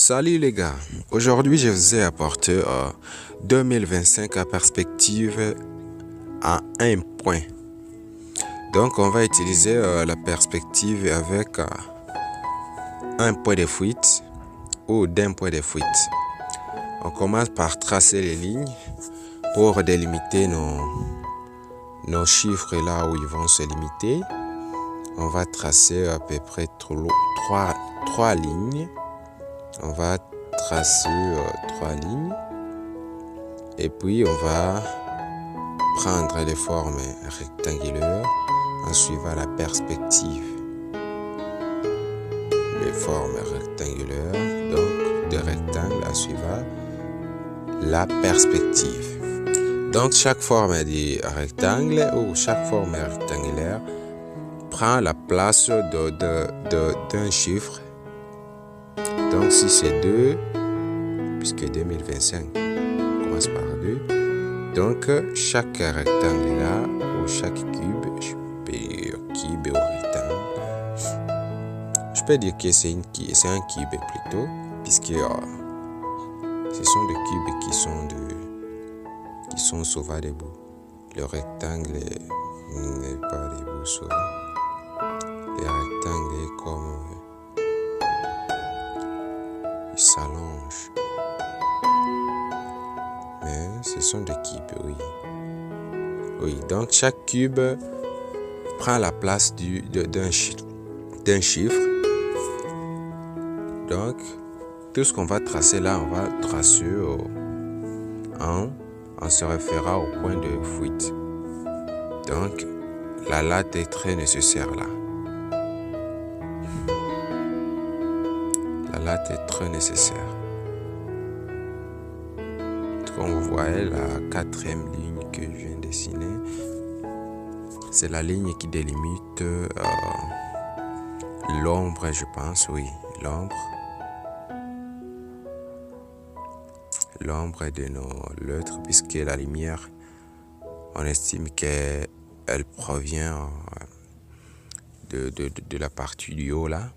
Salut les gars, aujourd'hui je vous ai apporté 2025 à perspective à un point. Donc on va utiliser la perspective avec un point de fuite ou d'un point de fuite. On commence par tracer les lignes pour délimiter nos chiffres là où ils vont se limiter. On va tracer à peu près trois lignes. On va tracer trois lignes et puis on va prendre les formes rectangulaires en suivant la perspective. Les formes rectangulaires, donc de rectangle en suivant la perspective. Donc chaque forme du rectangle ou chaque forme rectangulaire prend la place d'un chiffre. Donc si c'est 2, puisque 2025 commence par 2, donc chaque rectangle là, ou chaque cube, cube ou rectangle, je peux dire que c'est un cube plutôt, puisque ce sont des cubes qui sont souvent debout. Le rectangle n'est pas debout souvent. Le rectangle est comme il s'allonge. Mais ce sont des cubes, oui. Oui, donc chaque cube prend la place d'un chiffre. Donc, tout ce qu'on va tracer là, on va tracer en se référant au point de fuite. Donc, la latte est très nécessaire là. La latte est très nécessaire. Comme vous voyez, la quatrième ligne que je viens de dessiner, c'est la ligne qui délimite l'ombre, je pense, oui, l'ombre. L'ombre de nos lettres, puisque la lumière, on estime qu'elle provient de la partie du haut là.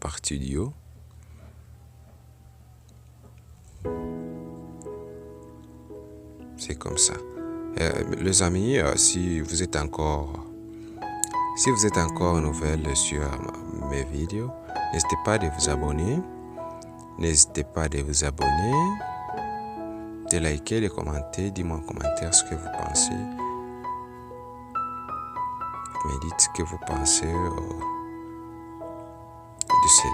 Partie du haut. C'est comme ça. Les amis, si vous êtes encore nouvelle sur mes vidéos, n'hésitez pas de vous abonner. N'hésitez pas de vous abonner, de liker, de commenter. Dis-moi en commentaire ce que vous pensez. Me dites ce que vous pensez de ces